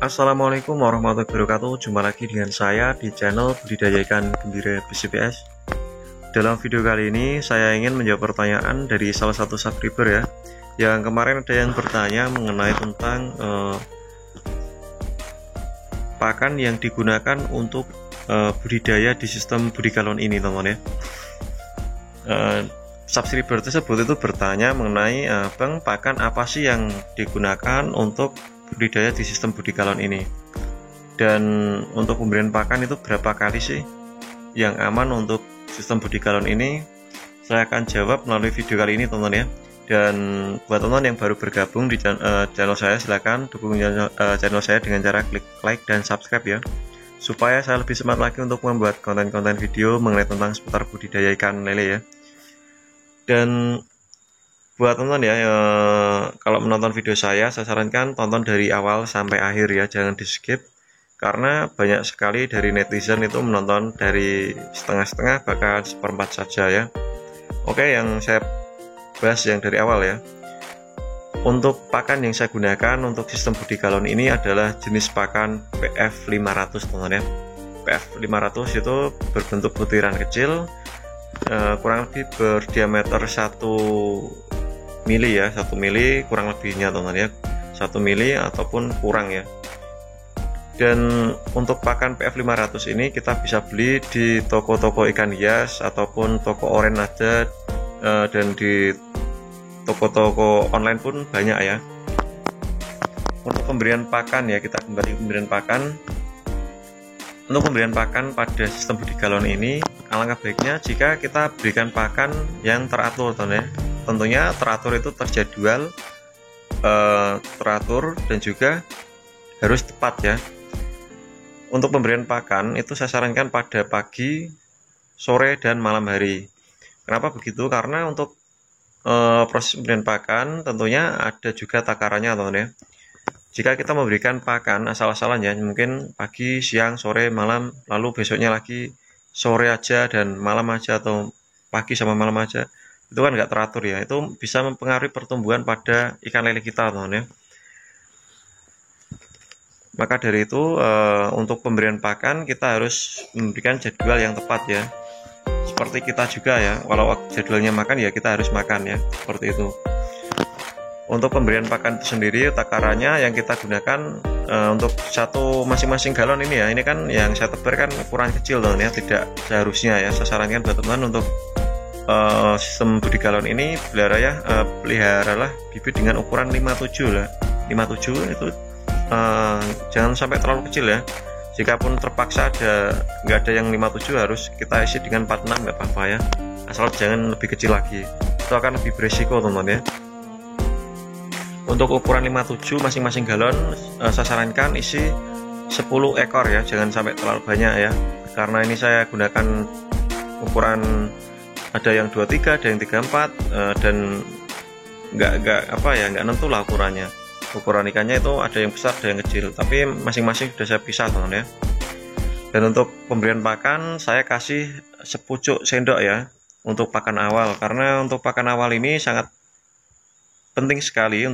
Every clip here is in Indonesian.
Assalamualaikum warahmatullahi wabarakatuh. Jumpa lagi dengan saya di channel Budidaya Ikan Gembira BCBS. Dalam video kali ini saya ingin menjawab pertanyaan dari salah satu subscriber ya, yang kemarin ada yang bertanya mengenai tentang pakan yang digunakan untuk budidaya di sistem budigalon ini, teman-teman ya. Subscriber tersebut itu bertanya mengenai Bang, pakan apa sih yang digunakan untuk budidaya di sistem budigalon ini, dan untuk pemberian pakan itu berapa kali sih yang aman untuk sistem budigalon ini. Saya akan jawab melalui video kali ini, teman-teman ya. Dan buat teman-teman yang baru bergabung di channel saya, silahkan dukung channel saya dengan cara klik like dan subscribe ya, supaya saya lebih semangat lagi untuk membuat konten-konten video mengenai tentang seputar budidaya ikan lele ya. Dan buat teman-teman ya, kalau menonton video saya sarankan tonton dari awal sampai akhir ya, jangan di skip, karena banyak sekali dari netizen itu menonton dari setengah-setengah bahkan seperempat saja ya. Oke, yang saya bahas yang dari awal ya. Untuk pakan yang saya gunakan untuk sistem budigalon ini adalah jenis pakan PF500, teman-teman ya. PF500 itu berbentuk butiran kecil, kurang lebih berdiameter 1 mili ya, 1 mili kurang lebihnya, teman-teman ya, 1 mili ataupun kurang ya. Dan untuk pakan PF500 ini kita bisa beli di toko-toko ikan hias ataupun toko oren ada, dan di toko-toko online pun banyak ya. Untuk pemberian pakan ya, kita kembali pemberian pakan. Untuk pemberian pakan pada sistem budigalon ini, alangkah baiknya jika kita berikan pakan yang teratur, teman-teman ya. Tentunya teratur itu terjadwal, teratur, dan juga harus tepat ya. Untuk pemberian pakan itu saya sarankan pada pagi, sore, dan malam hari. Kenapa begitu? Karena untuk proses pemberian pakan tentunya ada juga takarannya, teman-teman ya. Jika kita memberikan pakan asal-asalan ya, mungkin pagi, siang, sore, malam, lalu besoknya lagi sore aja dan malam aja, atau pagi sama malam aja, itu kan nggak teratur ya. Itu bisa mempengaruhi pertumbuhan pada ikan lele kita, teman-teman ya. Maka dari itu untuk pemberian pakan kita harus memberikan jadwal yang tepat ya. Seperti kita juga ya, walau jadwalnya makan ya kita harus makan ya, seperti itu. Untuk pemberian pakan itu sendiri, takarannya yang kita gunakan untuk satu masing-masing galon ini ya, ini kan yang saya tebar kan ukuran kecil, teman-teman ya, tidak seharusnya ya. Saya sarankan buat teman-teman untuk sistem budigalon ini peliharalah bibit dengan ukuran 57 lah. 57 itu jangan sampai terlalu kecil ya. Jikapun terpaksa nggak ada yang 57, harus kita isi dengan 46, nggak apa-apa ya, asal jangan lebih kecil lagi, itu akan lebih beresiko, teman-teman ya. Untuk ukuran 57 masing-masing galon, saya sarankan isi 10 ekor ya, jangan sampai terlalu banyak ya, karena ini saya gunakan ukuran ada yang 23, ada yang 34, dan nggak nentu lah ukurannya. Ukuran ikannya itu ada yang besar, ada yang kecil, tapi masing-masing sudah saya pisah, teman-teman ya. Dan untuk pemberian pakan saya kasih sepucuk sendok ya untuk pakan awal, karena untuk pakan awal ini sangat penting sekali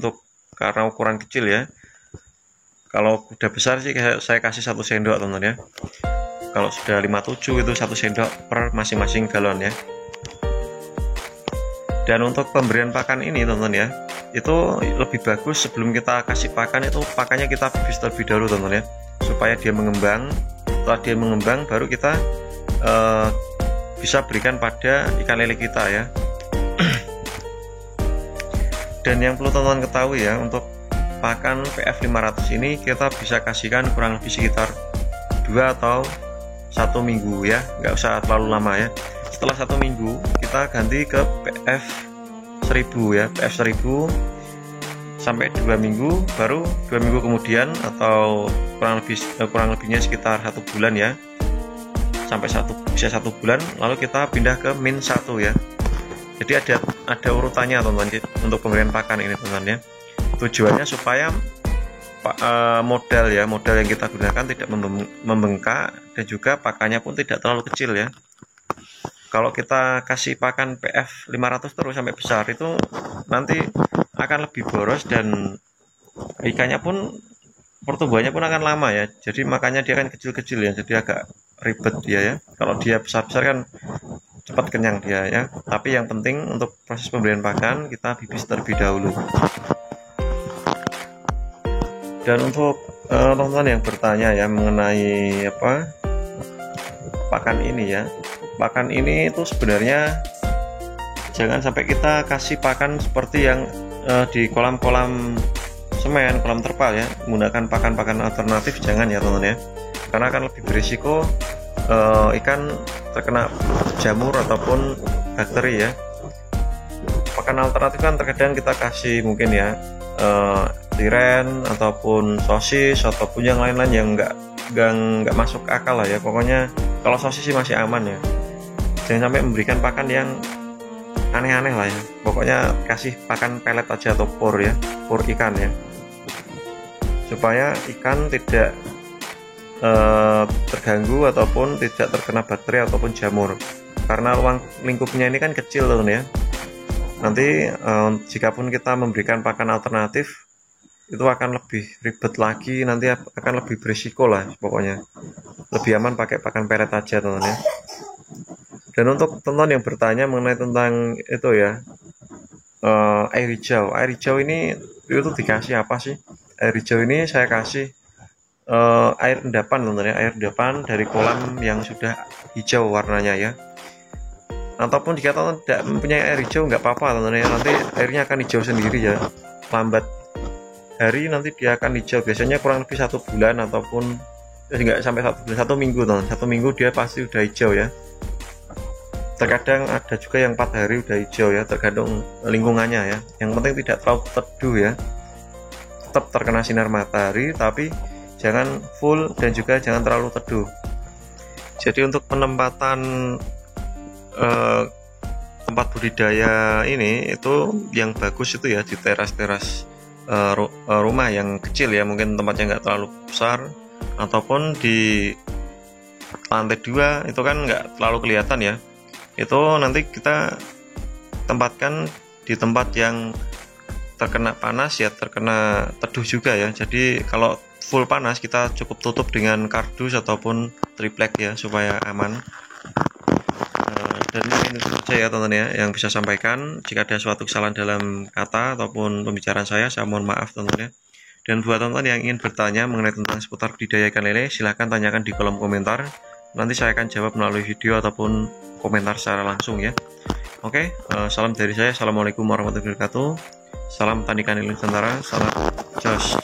karena ukuran kecil ya. Kalau udah besar sih saya kasih 1 sendok, teman-teman ya. Kalau sudah 57 itu 1 sendok per masing-masing galon ya. Dan untuk pemberian pakan ini, teman-teman ya, itu lebih bagus sebelum kita kasih pakan itu pakannya kita bibis terlebih dahulu, teman-teman ya, supaya dia mengembang. Setelah dia mengembang baru kita bisa berikan pada ikan lele kita ya. Dan yang perlu teman-teman ketahui ya, untuk pakan PF500 ini kita bisa kasihkan kurang lebih sekitar 2 atau 1 minggu ya, nggak usah terlalu lama ya. Setelah 1 minggu kita ganti ke PF 1000 ya, PF 1000 sampai 2 minggu, baru 2 minggu kemudian atau kurang lebihnya sekitar 1 bulan ya, sampai bisa 1 bulan, lalu kita pindah ke min 1 ya. Jadi ada urutannya teman-teman untuk pemberian pakan ini teman-teman ya. Tujuannya supaya modal yang kita gunakan tidak membengkak, dan juga pakannya pun tidak terlalu kecil ya. Kalau kita kasih pakan PF 500 terus sampai besar, itu nanti akan lebih boros dan ikannya pun pertumbuhannya pun akan lama ya. Jadi makanya dia kan kecil-kecil ya, jadi agak ribet dia ya. Kalau dia besar-besar kan cepat kenyang dia ya. Tapi yang penting untuk proses pemberian pakan kita bibis terlebih dahulu. Dan untuk teman-teman yang bertanya ya mengenai pakan ini ya, pakan ini itu sebenarnya jangan sampai kita kasih pakan seperti yang di kolam-kolam semen, kolam terpal ya, menggunakan pakan-pakan alternatif, jangan ya teman-teman ya, karena akan lebih berisiko ikan terkena jamur ataupun bakteri ya. Pakan alternatif kan terkadang kita kasih mungkin ya tiren ataupun sosis ataupun yang lain-lain yang nggak masuk akal lah ya. Pokoknya kalau sosis sih masih aman ya, jangan sampai memberikan pakan yang aneh-aneh lah ya. Pokoknya kasih pakan pelet aja atau pur ya, pur ikan ya, supaya ikan tidak terganggu ataupun tidak terkena bakteri ataupun jamur, karena ruang lingkupnya ini kan kecil teman ya. Nanti jikapun kita memberikan pakan alternatif itu akan lebih ribet lagi, nanti akan lebih berisiko lah. Pokoknya lebih aman pakai pakan pelet aja teman ya. Dan untuk teman yang bertanya mengenai tentang itu ya, air hijau ini itu dikasih apa sih? Air hijau ini saya kasih air endapan teman ya, air endapan dari kolam yang sudah hijau warnanya ya. Ataupun jika teman tidak mempunyai air hijau nggak apa-apa teman ya, nanti airnya akan hijau sendiri ya, lambat hari nanti dia akan hijau, biasanya kurang lebih 1 bulan ataupun nggak sampai 1 bulan, 1 minggu teman, 1 minggu dia pasti udah hijau ya. Terkadang ada juga yang 4 hari udah hijau ya, tergantung lingkungannya ya. Yang penting tidak terlalu teduh ya, tetap terkena sinar matahari tapi jangan full dan juga jangan terlalu teduh. Jadi untuk penempatan tempat budidaya ini itu yang bagus itu ya di teras-teras rumah yang kecil ya, mungkin tempatnya nggak terlalu besar, ataupun di lantai 2 itu kan nggak terlalu kelihatan ya. Itu nanti kita tempatkan di tempat yang terkena panas ya, terkena teduh juga ya. Jadi kalau full panas kita cukup tutup dengan kardus ataupun triplek ya, supaya aman. Dan ini saja ya teman-teman ya yang bisa sampaikan. Jika ada suatu kesalahan dalam kata ataupun pembicaraan saya mohon maaf teman-teman ya. Dan buat teman-teman yang ingin bertanya mengenai tentang seputar budidaya ikan lele, silahkan tanyakan di kolom komentar. Nanti saya akan jawab melalui video ataupun komentar secara langsung ya. Oke, salam dari saya. Assalamualaikum warahmatullahi wabarakatuh. Salam tani ikan lele Nusantara. Salam jos.